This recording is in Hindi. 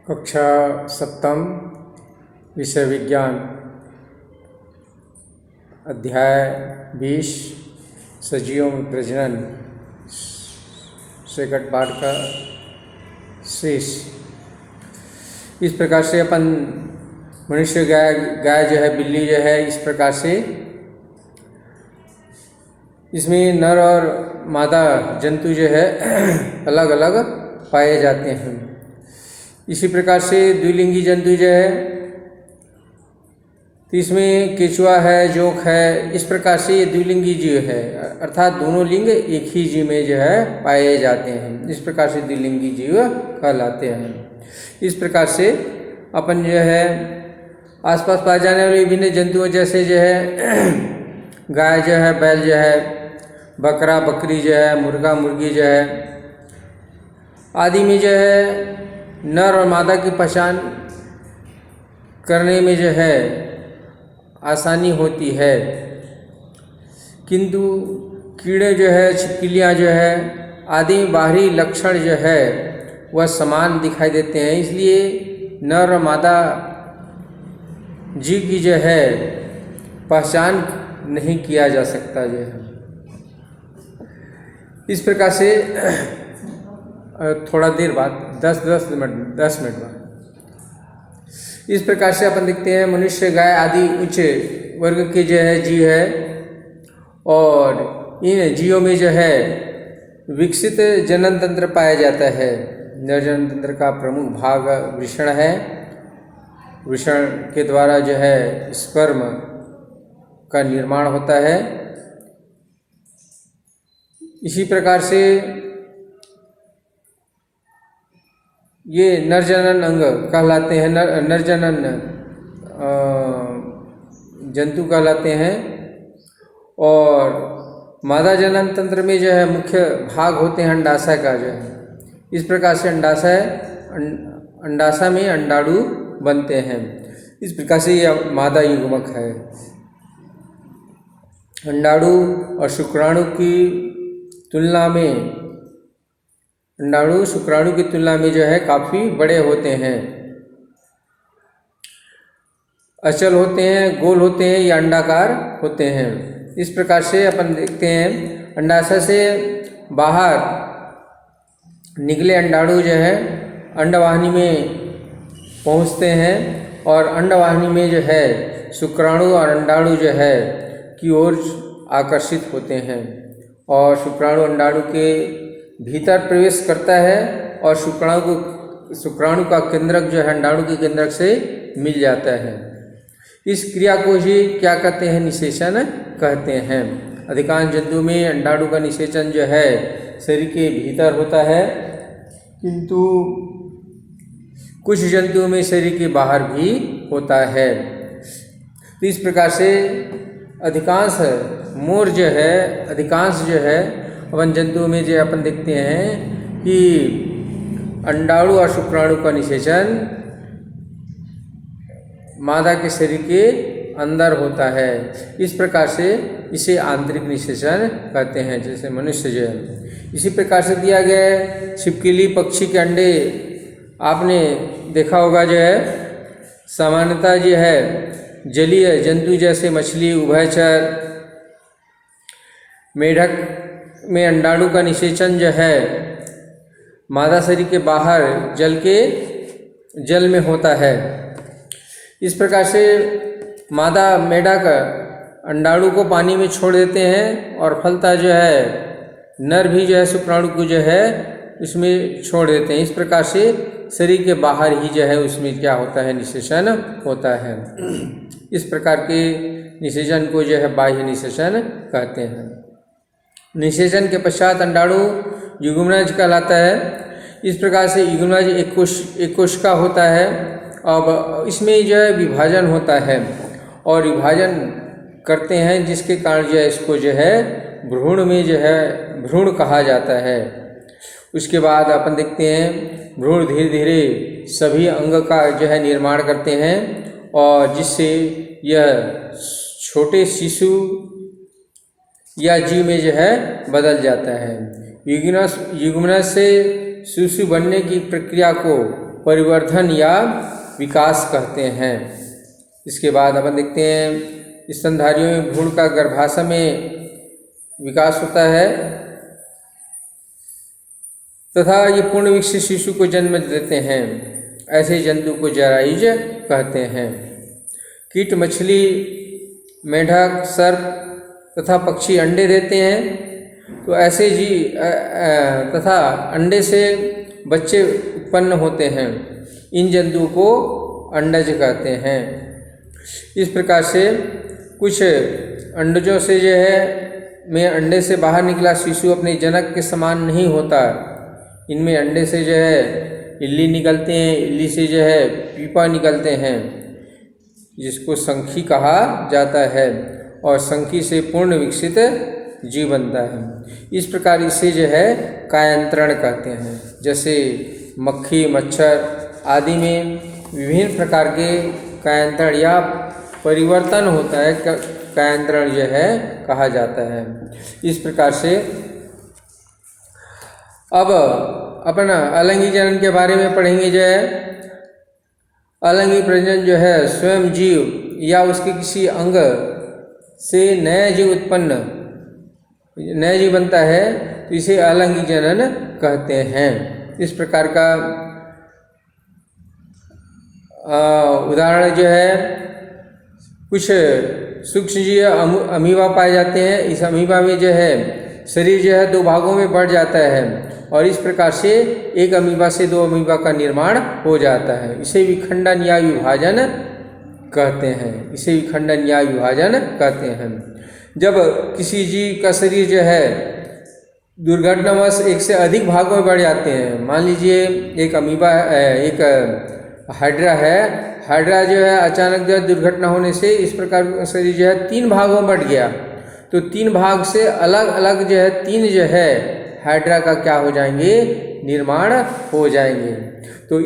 कक्षा सप्तम विषय विज्ञान अध्याय 20 सजीवों में प्रजनन सेकंड पार्ट का शेष। इस प्रकार से अपन मनुष्य गाय जो है, बिल्ली जो है, इस प्रकार से इसमें नर और मादा जंतु जो है अलग अलग पाए जाते हैं। इसी प्रकार से द्विलिंगी जंतु जो है, तो इसमें केचुआ है, जोंक है, इस प्रकार से ये द्विलिंगी जीव है, अर्थात दोनों लिंग एक ही जीव में जो है पाए जाते हैं। इस प्रकार से द्विलिंगी जीव कहलाते हैं। इस प्रकार से अपन जो है आसपास पाए जाने वाले विभिन्न जंतुओं जैसे जो है गाय जो है, बैल जो है, बकरा बकरी जो है, मुर्गा मुर्गी जो है आदि में जो है नर और मादा की पहचान करने में जो है आसानी होती है, किंतु कीड़े जो है, छिपकलियाँ जो है आदि बाहरी लक्षण जो है वह समान दिखाई देते हैं। इसलिए नर और मादा जीव की जो है पहचान नहीं किया जा सकता जो है। इस प्रकार से थोड़ा देर बाद 10 मिनट बाद इस प्रकार से अपन देखते हैं मनुष्य गाय आदि उच्च वर्ग के जो है जीव है, और इन जीवों में जो है विकसित जनन तंत्र पाया जाता है। जनन तंत्र का प्रमुख भाग वृषण है। वृषण के द्वारा जो है स्पर्म का निर्माण होता है। इसी प्रकार से ये नरजनन अंग कहलाते हैं, नरजनन जंतु कहलाते हैं। और मादा जनन तंत्र में जो है मुख्य भाग होते हैं अंडाशय का जो है। इस प्रकार से अंडाशय में अंडाणु बनते हैं। इस प्रकार से यह मादा युग्मक है। अंडाणु और शुक्राणु की तुलना में अंडाणु शुक्राणु की तुलना में जो है काफ़ी बड़े होते हैं, अचल होते हैं, गोल होते हैं या अंडाकार होते हैं। इस प्रकार से अपन देखते हैं अंडाशय से बाहर निकले अंडाणु जो है अंडवाहिनी में पहुंचते हैं, और अंडवाहिनी में जो है शुक्राणु और अंडाणु जो है की ओर आकर्षित होते हैं, और शुक्राणु अंडाणु के भीतर प्रवेश करता है, और शुक्राणु का केंद्रक जो है अंडाणु के केंद्रक से मिल जाता है। इस क्रिया को ही क्या कहते हैं? निषेचन कहते हैं। अधिकांश जंतुओं में अंडाणु का निषेचन जो है शरीर के भीतर होता है, किंतु कुछ जंतुओं में शरीर के बाहर भी होता है। तो इस प्रकार से अधिकांश जो है अपन जंतुओं में जो अपन देखते हैं कि अंडाणु और शुक्राणु का निषेचन मादा के शरीर के अंदर होता है। इस प्रकार से इसे आंतरिक निषेचन कहते हैं, जैसे मनुष्य जो है। इसी प्रकार से दिया गया है छिपकली पक्षी के अंडे आपने देखा होगा जो है सामान्यतः जो है जलीय जंतु जैसे मछली, उभयचर, मेढक में अंडाणु का निषेचन जो है मादा शरीर के बाहर जल में होता है। इस प्रकार से मादा मेढक अंडाणु को पानी में छोड़ देते हैं, और फलतः जो है नर भी जो है शुक्राणु को जो है उसमें छोड़ देते हैं। इस प्रकार से शरीर के बाहर ही जो है उसमें क्या होता है? निषेचन होता है। इस प्रकार के निषेचन को जो है बाह्य निषेचन कहते हैं। निषेचन के पश्चात अंडाणु युग्मनज कहलाता है। इस प्रकार से युग्मनज एक कोशिका होता है। अब इसमें जो है विभाजन होता है, और विभाजन करते हैं, जिसके कारण जो है इसको जो है भ्रूण में जो है भ्रूण कहा जाता है। उसके बाद अपन देखते हैं भ्रूण धीरे धीरे सभी अंग का जो है निर्माण करते हैं, और जिससे यह छोटे शिशु या जीव में जो है बदल जाता है। युग्मनज से शिशु बनने की प्रक्रिया को परिवर्धन या विकास कहते हैं। इसके बाद अपन देखते हैं स्तनधारियों में भ्रूण का गर्भाशय में विकास होता है तथा ये पूर्ण विकसित शिशु को जन्म देते हैं। ऐसे जंतु को जरायुज कहते हैं। कीट, मछली, मेंढक, सर्प तथा पक्षी अंडे देते हैं। तो ऐसे तथा अंडे से बच्चे उत्पन्न होते हैं। इन जंतुओं को अंडज कहते हैं। इस प्रकार से कुछ अंडजों से में अंडे से बाहर निकला शिशु अपने जनक के समान नहीं होता। इनमें अंडे से इल्ली निकलते हैं, इल्ली से पीपा निकलते हैं, जिसको संखी कहा जाता है, और संखी से पूर्ण विकसित जीव बनता है। इस प्रकार इसे कायांतरण कहते हैं। जैसे मक्खी, मच्छर आदि में विभिन्न प्रकार के कायांतरण या परिवर्तन होता है, कायांतरण कहा जाता है। इस प्रकार से अब अपन अलैंगिक जनन के बारे में पढ़ेंगे। अलैंगिक प्रजनन स्वयं जीव या उसके किसी अंग से नया जीव बनता है, तो इसे अलैंगिक जनन कहते हैं। इस प्रकार का उदाहरण कुछ सूक्ष्म जीव अमीबा पाए जाते हैं। इस अमीबा में शरीर दो भागों में बढ़ जाता है, और इस प्रकार से एक अमीबा से दो अमीबा का निर्माण हो जाता है। इसे विखंडन या विभाजन कहते हैं। जब किसी जीव का शरीर दुर्घटनावश एक से अधिक भागों में बढ़ जाते हैं, मान लीजिए एक अमीबा एक हाइड्रा है, हाइड्रा अचानक दुर्घटना होने से इस प्रकार शरीर 3 भागों में बढ़ गया, तो 3 भाग से अलग अलग 3 हाइड्रा का क्या हो जाएंगे, निर्माण हो जाएंगे। तो